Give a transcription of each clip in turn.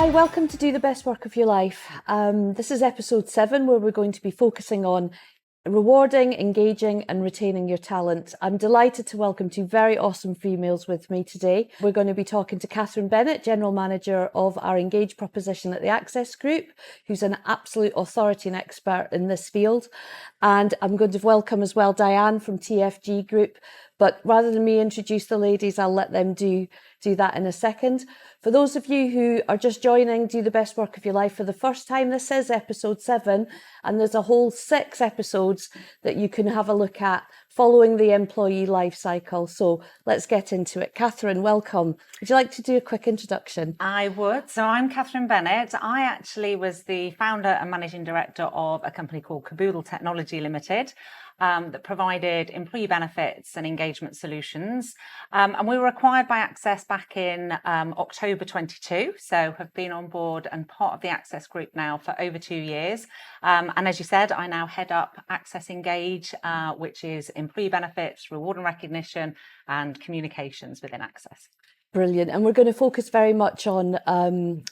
Hi, welcome to Do the Best Work of Your Life. This is episode 7, where we're going to be focusing on rewarding, engaging and retaining your talent. I'm delighted to welcome 2 very awesome females with me today. We're going to be talking to Catherine Bennett, General Manager of our Engage proposition at the Access Group, who's an absolute authority and expert in this field. And I'm going to welcome as well Dianne from TFG Group. But rather than me introduce the ladies, I'll let them do that in a second. For those of you who are just joining Do the Best Work of Your Life for the first time, this is episode 7, and there's a whole 6 episodes that you can have a look at following the employee life cycle. So let's get into it. Catherine, welcome. Would you like to do a quick introduction? I would. So I'm Catherine Bennett. I actually was the founder and managing director of a company called Caboodle Technology Limited. That provided employee benefits and engagement solutions. And we were acquired by Access back in October 22. So have been on board and part of the Access Group now for over 2 years. And as you said, I now head up Access Engage, which is employee benefits, reward and recognition, and communications within Access. Brilliant. And we're going to focus very much on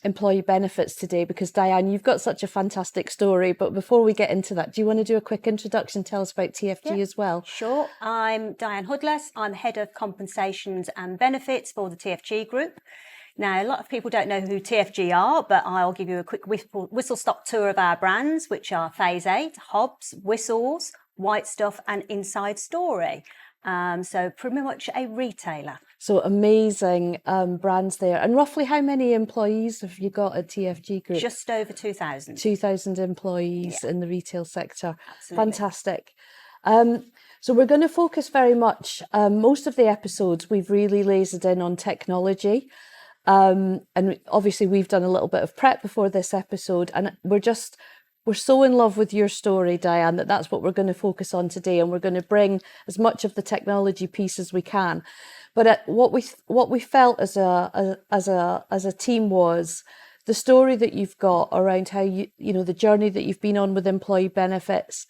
employee benefits today because, Dianne, you've got such a fantastic story. But before we get into that, do you want to do a quick introduction? Tell us about TFG as well. Sure. I'm Dianne Hoodless. I'm Head of Compensations and Benefits for the TFG Group. Now, a lot of people don't know who TFG are, but I'll give you a quick whistle-stop tour of our brands, which are Phase 8, Hobbs, Whistles, White Stuff and Inside Story. So pretty much a retailer. So amazing brands there. And roughly how many employees have you got at TFG Group? Just over 2,000. 2,000 employees in the retail sector. Absolutely. Fantastic. So we're going to focus very much, most of the episodes we've really lasered in on technology. And obviously we've done a little bit of prep before this episode, and we're so in love with your story, Dianne, that's what we're going to focus on today, and we're going to bring as much of the technology piece as we can. But what we felt as a team was the story that you've got around how you know the journey that you've been on with employee benefits,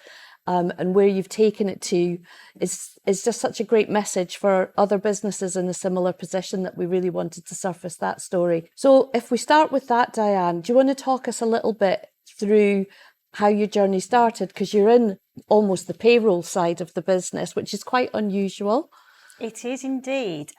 and where you've taken it to is just such a great message for other businesses in a similar position that we really wanted to surface that story. So if we start with that, Dianne, do you want to talk us a little bit through how your journey started? Because you're in almost the payroll side of the business, which is quite unusual. It is indeed.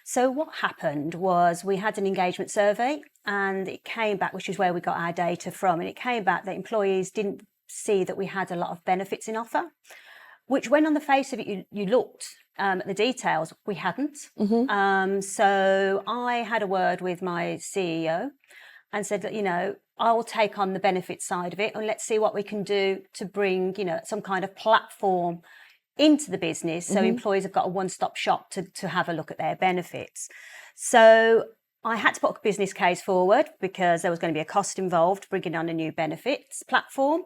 So what happened was we had an engagement survey and it came back, which is where we got our data from, and it came back that employees didn't see that we had a lot of benefits in offer, which when on the face of it you looked at the details, we hadn't. Mm-hmm. So I had a word with my CEO and said that, I will take on the benefit side of it and let's see what we can do to bring, some kind of platform into the business so employees have got a one-stop shop to have a look at their benefits. So I had to put a business case forward because there was going to be a cost involved bringing on a new benefits platform.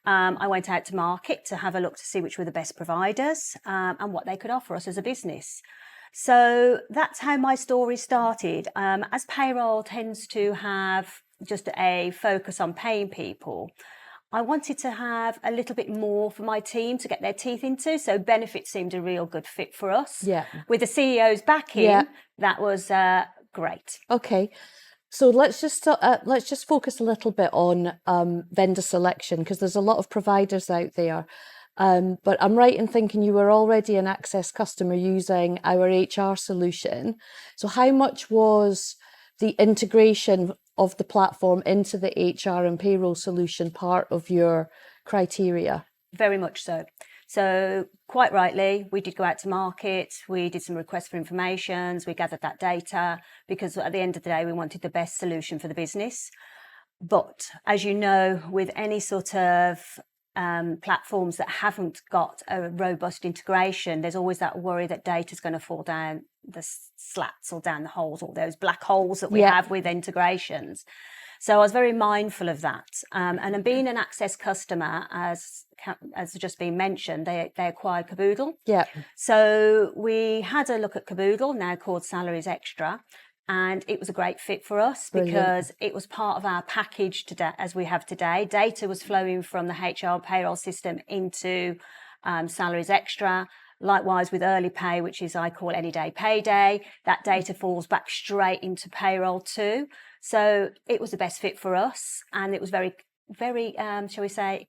I went out to market to have a look to see which were the best providers and what they could offer us as a business. So that's how my story started. As payroll tends to have just a focus on paying people, I wanted to have a little bit more for my team to get their teeth into. So benefits seemed a real good fit for us. Yeah. With the CEO's backing, that was great. Okay. So let's just focus a little bit on vendor selection, because there's a lot of providers out there. But I'm right in thinking you were already an Access customer using our HR solution. So how much was the integration of the platform into the HR and payroll solution part of your criteria? Very much so. So quite rightly, we did go out to market. We did some requests for information. We gathered that data because at the end of the day, we wanted the best solution for the business. But as you know, with any sort of platforms that haven't got a robust integration, there's always that worry that data is going to fall down the slats or down the holes, or those black holes that we have with integrations. So I was very mindful of that. And being an Access customer, as just been mentioned, they acquired Caboodle. Yeah. So we had a look at Caboodle, now called Salaries Extra. And it was a great fit for us because it was part of our package today, as we have today. Data was flowing from the HR payroll system into Salaries Extra. Likewise with early pay, which is I call any day payday, that data falls back straight into payroll too. So it was the best fit for us, and it was very, very, shall we say,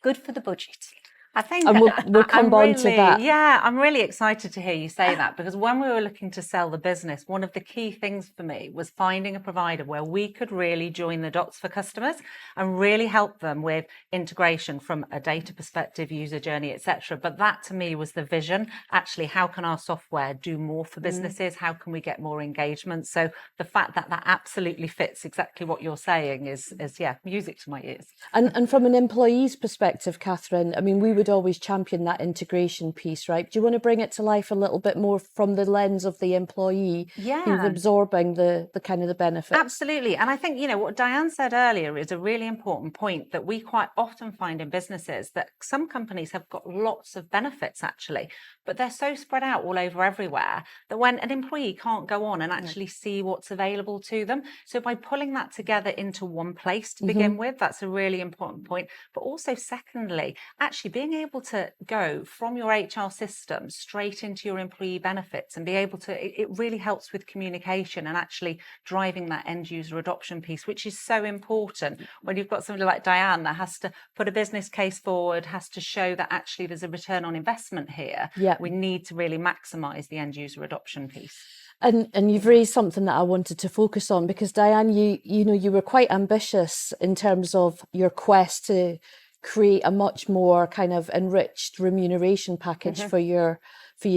good for the budget. I think, And we'll come on to that. Yeah, I'm really excited to hear you say that, because when we were looking to sell the business, one of the key things for me was finding a provider where we could really join the dots for customers and really help them with integration from a data perspective, user journey, etc. But that to me was the vision. Actually, how can our software do more for businesses? How can we get more engagement? So the fact that that absolutely fits exactly what you're saying is yeah, music to my ears. And from an employee's perspective, Catherine, I mean, we would always champion that integration piece, right? Do you want to bring it to life a little bit more from the lens of the employee who's absorbing the kind of the benefits? Absolutely. And I think, you know, what Dianne said earlier is a really important point, that we quite often find in businesses that some companies have got lots of benefits actually, but they're so spread out all over everywhere that when an employee can't go on and actually see what's available to them. So by pulling that together into one place to begin with, that's a really important point. But also secondly, actually being able to go from your HR system straight into your employee benefits and be able to, it really helps with communication and actually driving that end user adoption piece, which is so important when you've got somebody like Dianne that has to put a business case forward, has to show that actually there's a return on investment here. We need to really maximize the end user adoption piece. And you've raised something that I wanted to focus on, because Dianne, you know, you were quite ambitious in terms of your quest to create a much more kind of enriched remuneration package for your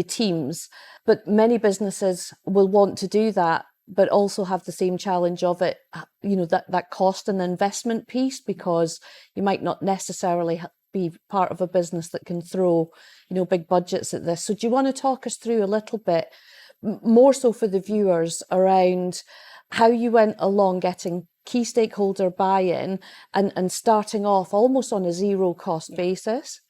teams. But many businesses will want to do that, but also have the same challenge of it, you know, that cost and investment piece, because you might not necessarily be part of a business that can throw, you know, big budgets at this. So do you want to talk us through a little bit, more so for the viewers, around how you went along getting key stakeholder buy-in and starting off almost on a zero cost basis?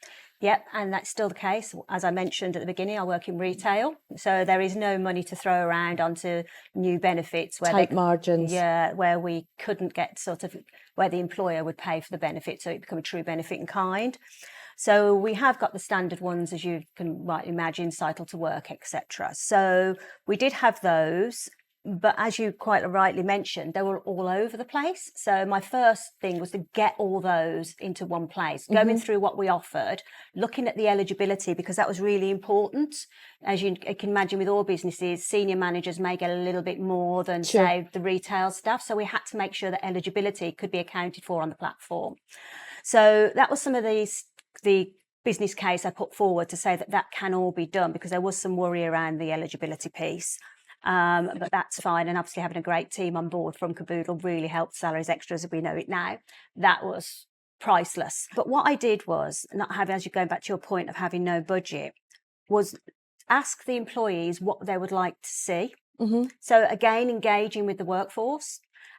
Yep, and that's still the case. As I mentioned at the beginning, I work in retail, so there is no money to throw around onto new benefits where tight margins. Yeah, where we couldn't get sort of where the employer would pay for the benefit, so it become a true benefit in kind. So we have got the standard ones, as you can rightly imagine, cycle to work, etc. So we did have those. But as you quite rightly mentioned, they were all over the place. So my first thing was to get all those into one place, going through what we offered, looking at the eligibility, because that was really important. As you can imagine, with all businesses, senior managers may get a little bit more than, say, the retail staff. So we had to make sure that eligibility could be accounted for on the platform. So that was some of the business case I put forward to say that can all be done, because there was some worry around the eligibility piece. But that's fine. And obviously having a great team on board from Caboodle really helped Salaries Extras as we know it now. That was priceless. But what I did was, not having, as you're going back to your point of having no budget, was ask the employees what they would like to see. So again, engaging with the workforce.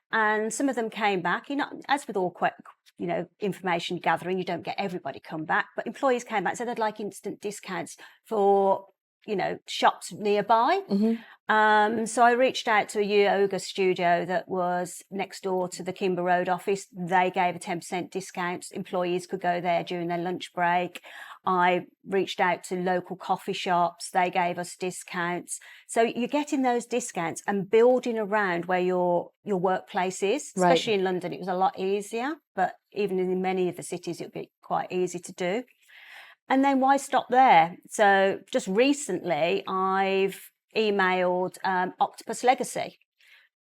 And some of them came back, you know, as with all, you know, information gathering, you don't get everybody come back, but employees came back and said they'd like instant discounts for, you know, shops nearby. So I reached out to a yoga studio that was next door to the Kimber Road office. They gave a 10% discount. Employees could go there during their lunch break. I reached out to local coffee shops. They gave us discounts. So you're getting those discounts and building around where your workplace is. Especially in London, it was a lot easier, but even in many of the cities, it would be quite easy to do. And then why stop there? So just recently, I've emailed Octopus Legacy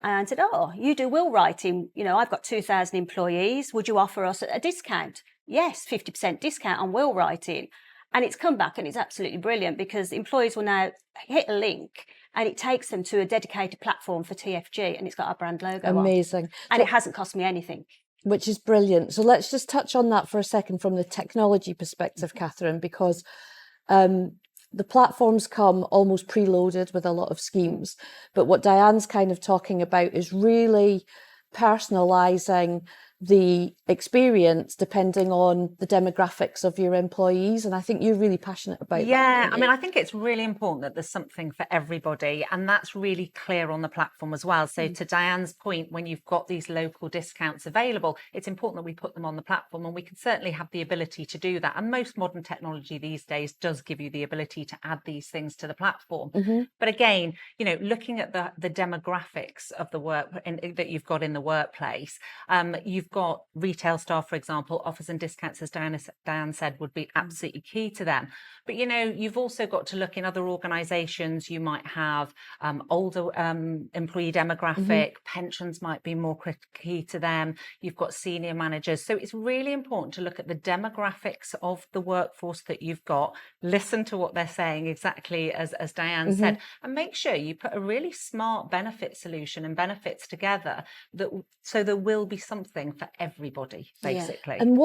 and said, oh, you do will writing. You know, I've got 2,000 employees. Would you offer us a discount? Yes, 50% discount on will writing. And it's come back and it's absolutely brilliant, because employees will now hit a link and it takes them to a dedicated platform for TFG and it's got our brand logo on. Amazing. And it hasn't cost me anything. Which is brilliant. So let's just touch on that for a second from the technology perspective, Catherine, because the platforms come almost preloaded with a lot of schemes. But what Dianne's kind of talking about is really personalising the experience depending on the demographics of your employees. And I think you're really passionate about that. Yeah, I mean, I think it's really important that there's something for everybody, and that's really clear on the platform as well. So to Dianne's point, when you've got these local discounts available, it's important that we put them on the platform, and we can certainly have the ability to do that. And most modern technology these days does give you the ability to add these things to the platform. But again, you know, looking at the demographics of the work that you've got in the workplace, you've got retail staff, for example, offers and discounts, as Dianne said, would be absolutely key to them. But, you know, you've also got to look in other organisations. You might have older employee demographic, pensions might be more key to them. You've got senior managers. So it's really important to look at the demographics of the workforce that you've got, listen to what they're saying, exactly as Dianne said, and make sure you put a really smart benefit solution and benefits together so there will be something for everybody, basically. And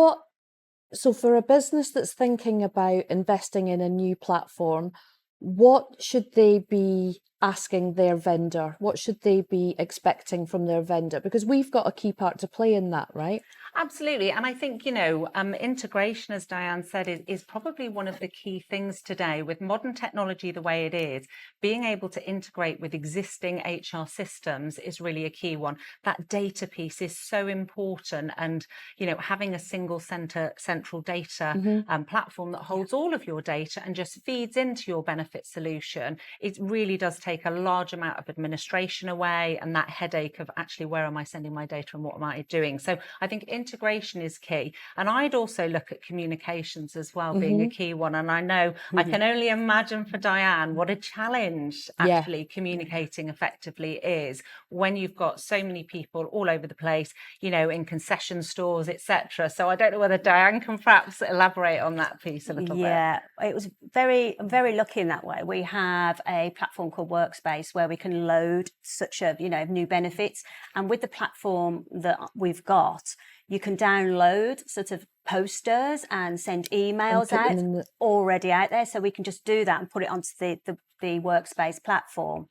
so for a business that's thinking about investing in a new platform, what should they be asking their vendor? What should they be expecting from their vendor? Because we've got a key part to play in that, right? Absolutely. And I think, you know, integration, as Dianne said, is probably one of the key things today with modern technology the way it is. Being able to integrate with existing HR systems is really a key one. That data piece is so important. And, you know, having a single central data platform that holds all of your data and just feeds into your benefit solution, it really does take a large amount of administration away and that headache of actually, where am I sending my data and what am I doing? So I think integration is key. And I'd also look at communications as well being a key one. And I know I can only imagine for Dianne what a challenge actually communicating effectively is when you've got so many people all over the place, you know, in concession stores, etc. So I don't know whether Dianne can perhaps elaborate on that piece a little bit. Yeah, it was I'm very lucky in that way. We have a platform called Workspace where we can load such a, you know, new benefits. And with the platform that we've got, you can download sort of posters and send emails out already out there. So we can just do that and put it onto the Workspace platform.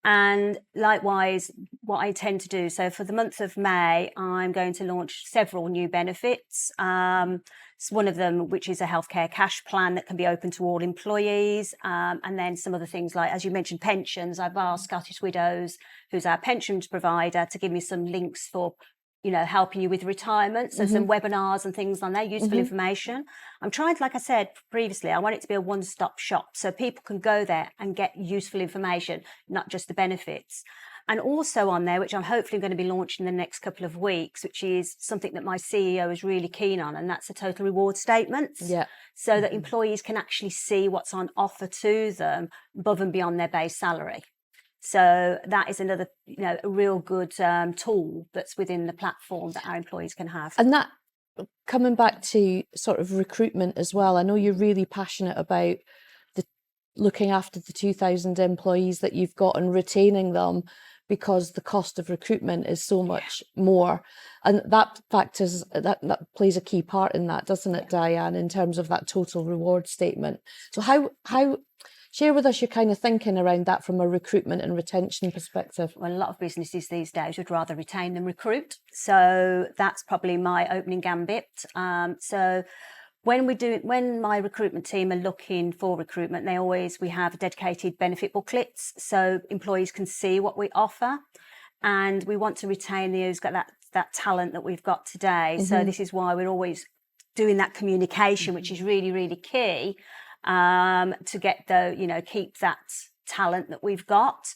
And likewise, what I tend to do, so for the month of May, I'm going to launch several new benefits. One of them, which is a healthcare cash plan that can be open to all employees. And then some other things like, as you mentioned, pensions. I've asked Scottish Widows, who's our pensions provider, to give me some links for, you know, helping you with retirement. So some webinars and things on there, useful information. I'm trying to, like I said previously, I want it to be a one-stop shop so people can go there and get useful information, not just the benefits. And also on there, which I'm hopefully going to be launching in the next couple of weeks, which is something that my CEO is really keen on, and that's the total reward statements. Yeah. So that employees can actually see what's on offer to them above and beyond their base salary. So that is another, you know, a real good tool that's within the platform that our employees can have. And that, coming back to sort of recruitment as well, I know you're really passionate about looking after the 2,000 employees that you've got and retaining them, because the cost of recruitment is so much more. And that factors, that plays a key part in that, doesn't it, Dianne, in terms of that total reward statement. So how share with us your kind of thinking around that from a recruitment and retention perspective. Well, a lot of businesses these days would rather retain than recruit. So that's probably my opening gambit. So when my recruitment team are looking for recruitment, we have dedicated benefit booklets so employees can see what we offer. And we want to retain who's got that talent that we've got today. So this is why we're always doing that communication, which is really, really key. To get keep that talent that we've got.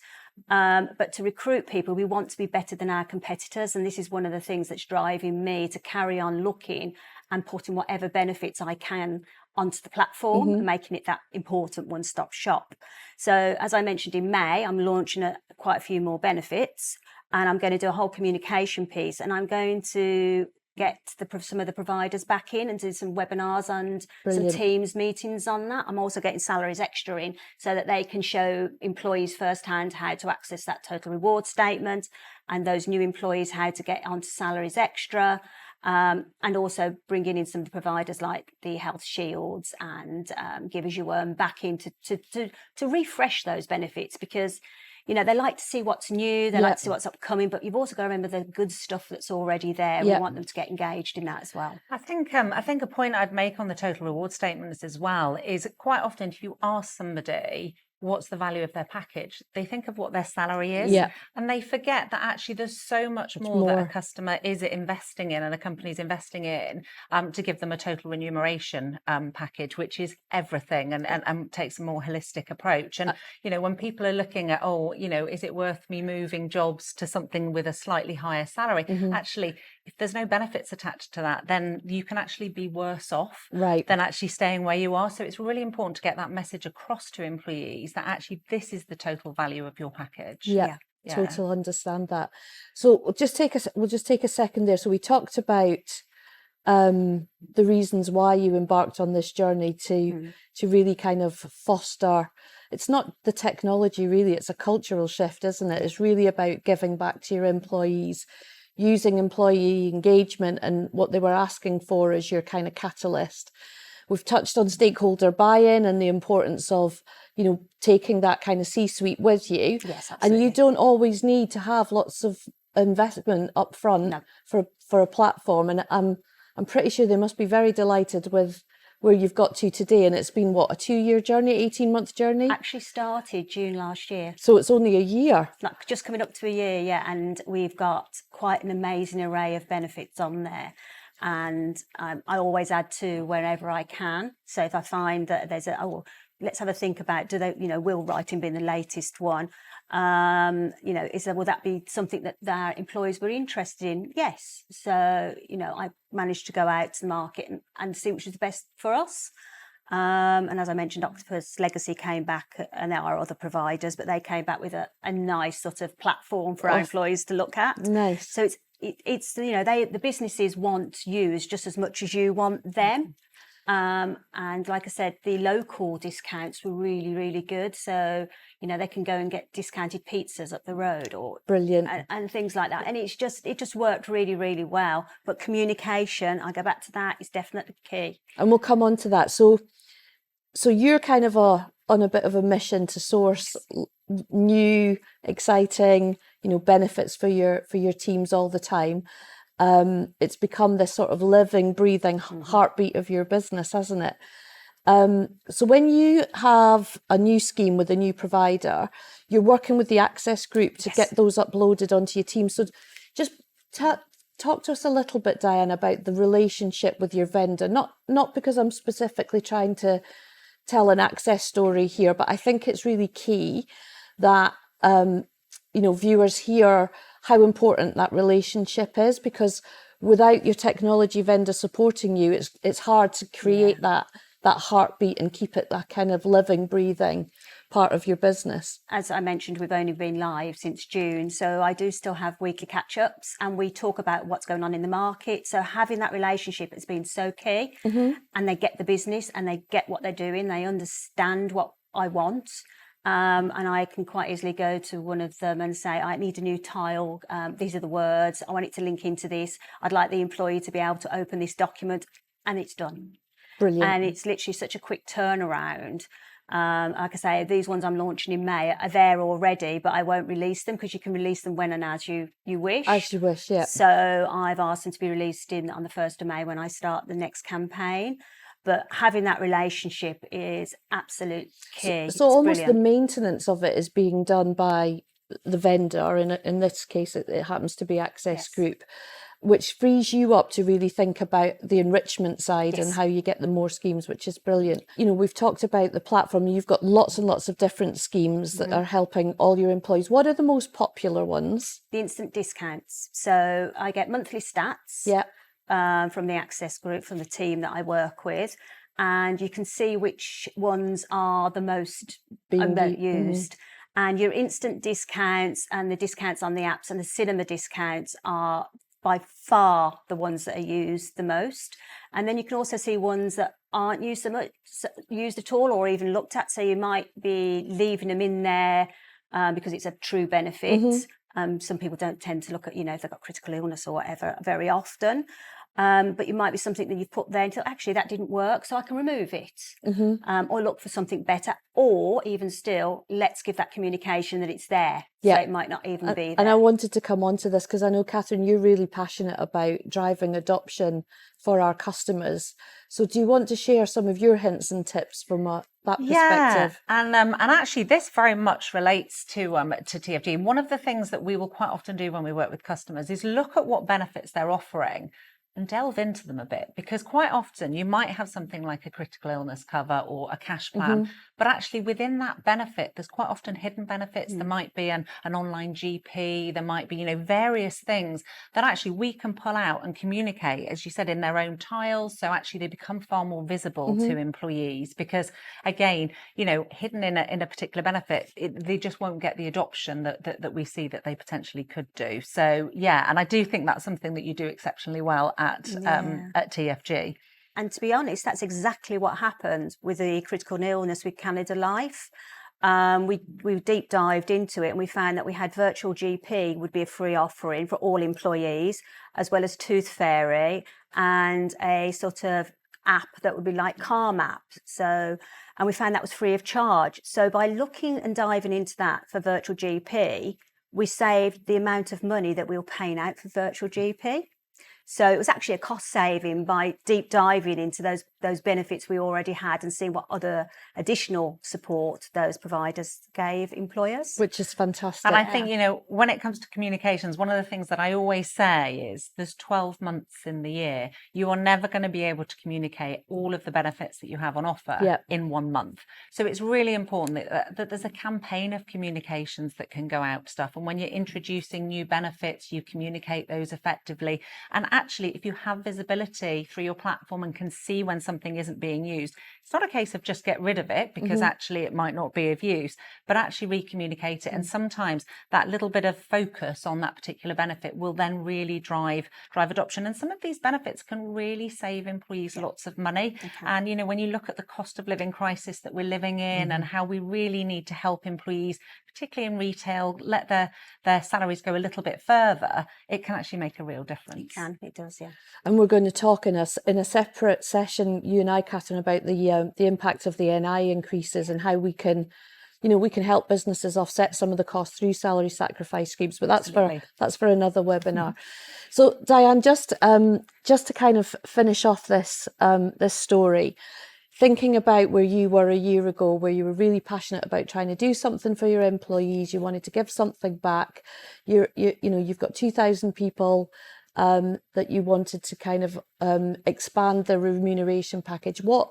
But to recruit people, we want to be better than our competitors. And this is one of the things that's driving me to carry on looking and putting whatever benefits I can onto the platform and making it that important one-stop shop. So as I mentioned in May, I'm launching quite a few more benefits, and I'm going to do a whole communication piece, and I'm going to get some of the providers back in and do some webinars and some Teams meetings on that. I'm also getting Salaries Extra in so that they can show employees firsthand how to access that total reward statement, and those new employees how to get onto Salaries Extra, and also bringing in some of the providers like the Health Shields and Give As You Earn back in to refresh those benefits, because they like to see what's new, they like to see what's upcoming, but you've also got to remember the good stuff that's already there. We want them to get engaged in that as well. I think a point I'd make on the total reward statements as well is quite often if you ask somebody what's the value of their package, they think of what their salary is, and they forget that actually there's so much more that a customer is investing in and a company's investing in to give them a total remuneration package, which is everything and takes a more holistic approach. And when people are looking at, is it worth me moving jobs to something with a slightly higher salary, actually if there's no benefits attached to that, then you can actually be worse off than actually staying where you are. So it's really important to get that message across to employees that actually this is the total value of your package. Totally understand that. So we'll just take a second there. So we talked about the reasons why you embarked on this journey to really kind of foster. It's not the technology really, it's a cultural shift, isn't it? It's really about giving back to your employees, using employee engagement and what they were asking for as your kind of catalyst. We've touched on stakeholder buy-in and the importance of, taking that kind of C-suite with you. Yes, absolutely. And you don't always need to have lots of investment up front for a platform. And I'm pretty sure they must be very delighted with where you've got to today. And it's been, a 2-year journey, 18-month journey? Actually started June last year. So it's only a year? Like just coming up to a year, and we've got quite an amazing array of benefits on there. And I always add to wherever I can. So if I find that there's let's have a think about, will writing be the latest one? Will that be something that our employees were interested in? Yes. So, I managed to go out to the market and see which is the best for us. And as I mentioned, Octopus Legacy came back, and there are other providers, but they came back with a nice sort of platform for our employees to look at. Nice. So it's the businesses want you just as much as you want them. And like I said, the local discounts were really, really good. So, they can go and get discounted pizzas up the road or brilliant and things like that. And it just worked really, really well. But communication, I go back to that, is definitely key. And we'll come on to that. So you're kind of on a bit of a mission to source new, exciting, benefits for your teams all the time. It's become this sort of living, breathing heartbeat of your business, hasn't it? So when you have a new scheme with a new provider, you're working with the access group to get those uploaded onto your team. So just talk to us a little bit, Dianne, about the relationship with your vendor. Not because I'm specifically trying to tell an access story here, but I think it's really key that viewers hear how important that relationship is, because without your technology vendor supporting you, it's hard to create that heartbeat and keep it that kind of living, breathing part of your business. As I mentioned, we've only been live since June, so I do still have weekly catch-ups and we talk about what's going on in the market. So having that relationship has been so key, and they get the business and they get what they're doing. They understand what I want. And I can quite easily go to one of them and say, I need a new tile. These are the words. I want it to link into this. I'd like the employee to be able to open this document, and it's done. Brilliant. And it's literally such a quick turnaround. Like I say, these ones I'm launching in May are there already, but I won't release them because you can release them when and as you wish. As you wish, yeah. So I've asked them to be released on the 1st of May when I start the next campaign. But having that relationship is absolute key. So almost the maintenance of it is being done by the vendor. In this case, it happens to be Access Group, which frees you up to really think about the enrichment side and how you get the more schemes, which is brilliant. We've talked about the platform. You've got lots and lots of different schemes that are helping all your employees. What are the most popular ones? The instant discounts. So I get monthly stats. Yeah. From the Access Group, from the team that I work with, and you can see which ones are the most used. And your instant discounts and the discounts on the apps and the cinema discounts are by far the ones that are used the most. And then you can also see ones that aren't used at all or even looked at. So you might be leaving them in there because it's a true benefit. Some people don't tend to look at, if they've got critical illness or whatever very often. but it might be something that you've put there until actually that didn't work, so I can remove it, or look for something better, or even still, let's give that communication that it's there. Yeah. So it might not even be there. And I wanted to come on to this because I know, Catherine, you're really passionate about driving adoption for our customers. So do you want to share some of your hints and tips from that perspective? And actually this very much relates to TFG. One of the things that we will quite often do when we work with customers is look at what benefits they're offering and delve into them a bit, because quite often you might have something like a critical illness cover or a cash plan, but actually within that benefit there's quite often hidden benefits. There might be an online GP, there might be various things that actually we can pull out and communicate, as you said, in their own tiles, so actually they become far more visible to employees, because again, hidden in a particular benefit, they just won't get the adoption that we see that they potentially could do. So and I do think that's something that you do exceptionally well at TFG. And to be honest, that's exactly what happened with the critical illness with Canada Life. We deep dived into it and we found that we had virtual GP would be a free offering for all employees, as well as Tooth Fairy and a sort of app that would be like Car Map. And we found that was free of charge. So by looking and diving into that for virtual GP, we saved the amount of money that we were paying out for virtual GP. So it was actually a cost saving by deep diving into those benefits we already had and seeing what other additional support those providers gave employers. Which is fantastic. And I think, when it comes to communications, one of the things that I always say is there's 12 months in the year. You are never going to be able to communicate all of the benefits that you have on offer in 1 month. So it's really important that there's a campaign of communications that can go out stuff. And when you're introducing new benefits, you communicate those effectively. And actually, if you have visibility through your platform and can see when something isn't being used, it's not a case of just get rid of it because actually it might not be of use, but actually re-communicate it. And sometimes that little bit of focus on that particular benefit will then really drive adoption. And some of these benefits can really save employees lots of money. And, when you look at the cost of living crisis that we're living in and how we really need to help employees, particularly in retail, let their salaries go a little bit further, it can actually make a real difference. It does, yeah. And we're going to talk in a separate session, you and I, Catherine, about the impact of the NI increases and how we can help businesses offset some of the costs through salary sacrifice schemes. But that's for another webinar. So Dianne, just to kind of finish off this story, thinking about where you were a year ago, where you were really passionate about trying to do something for your employees, you wanted to give something back. You've got 2,000 people that you wanted to kind of expand the remuneration package. What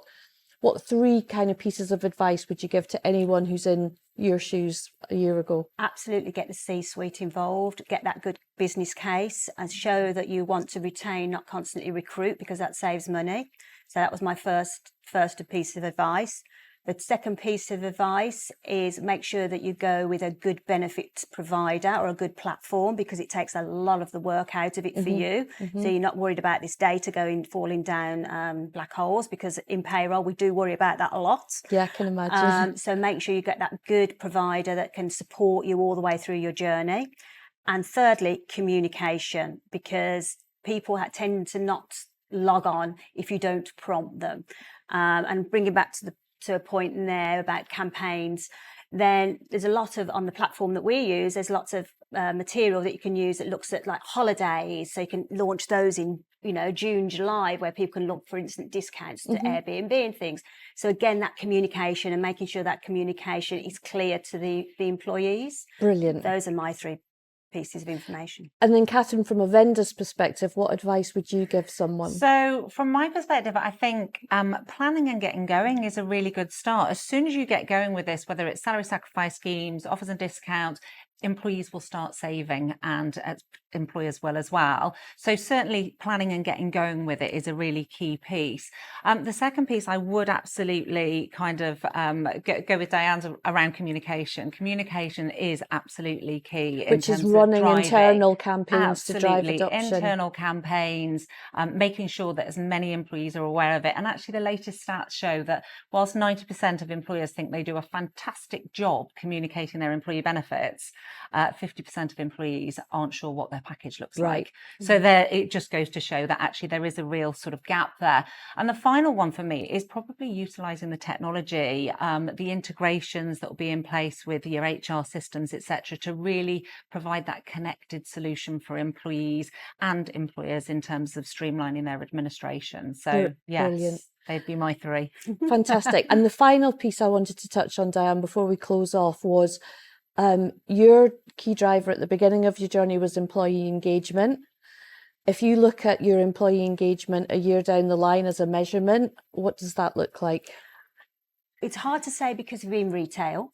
3 kind of pieces of advice would you give to anyone who's in your shoes a year ago? Absolutely get the C-suite involved, get that good business case and show that you want to retain, not constantly recruit, because that saves money. So that was my first piece of advice. The second piece of advice is make sure that you go with a good benefit provider or a good platform, because it takes a lot of the work out of it for you. So you're not worried about this data falling down black holes, because in payroll, we do worry about that a lot. Yeah, I can imagine. So make sure you get that good provider that can support you all the way through your journey. And thirdly, communication, because people tend to not log on if you don't prompt them. And bringing back to a point in there about campaigns, then there's a lot of, on the platform that we use, there's lots of material that you can use that looks at like holidays. So you can launch those in, June, July, where people can look for instant discounts to Airbnb and things. So again, that communication and making sure that communication is clear to the employees. Brilliant. Those are my 3 pieces of information. And then Catherine, from a vendor's perspective, what advice would you give someone? So from my perspective, I think planning and getting going is a really good start. As soon as you get going with this, whether it's salary sacrifice schemes, offers and discounts, employees will start saving, and employers will as well. So certainly planning and getting going with it is a really key piece. The second piece, I would absolutely kind of go with Dianne's around communication. Communication is absolutely key. Which is running internal campaigns to drive adoption. Internal campaigns, making sure that as many employees are aware of it. And actually the latest stats show that whilst 90% of employers think they do a fantastic job communicating their employee benefits, 50% of employees aren't sure what their package looks Right. like. So there, it just goes to show that actually there is a real sort of gap there. And the final one for me is probably utilising the technology, the integrations that will be in place with your HR systems, etc., to really provide that connected solution for employees and employers in terms of streamlining their administration. So yes, Brilliant. they'd be my three. Fantastic. And the final piece I wanted to touch on, Dianne, before we close off was your key driver at the beginning of your journey was employee engagement. If you look at your employee engagement a year down the line as a measurement, what does that look like? It's hard to say because we're in retail,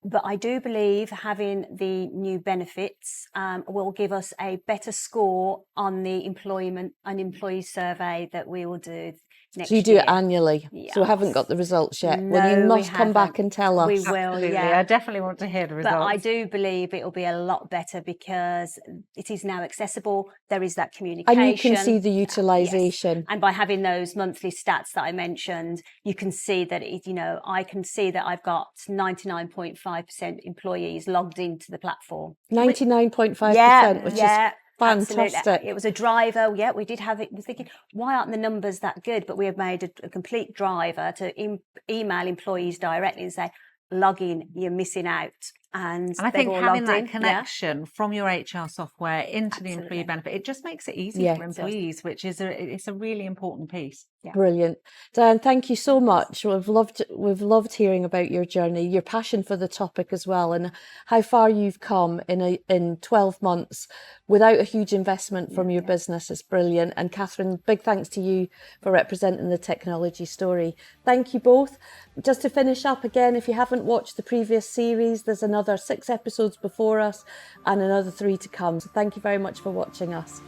but I do believe having the new benefits will give us a better score on the employment and employee survey that we will do next So you do year. it annually. Yes. So we haven't got the results yet. No, Well, you we must come back haven't. and tell us. We will, Absolutely. yeah. I definitely want to hear the results. But I do believe it will be a lot better because it is now accessible. There is that communication. And you can see the utilisation. Yes. And by having those monthly stats that I mentioned, you can see that, I can see that I've got 99.5% employees logged into the platform. 99.5%, which is fantastic. Absolutely. It was a driver. Yeah, we did have it. We're thinking, why aren't the numbers that good? But we have made a complete driver to email employees directly and say, log in, you're missing out. And I think having that in, connection from your HR software into the employee benefit, it just makes it easy for employees, which is it's a really important piece. Yeah. Brilliant. Dianne, thank you so much. We've loved hearing about your journey, your passion for the topic as well, and how far you've come in 12 months without a huge investment from your business. It's brilliant. And Catherine, big thanks to you for representing the technology story. Thank you both. Just to finish up again, if you haven't watched the previous series, there's another 6 episodes before us and another 3 to come. So thank you very much for watching us.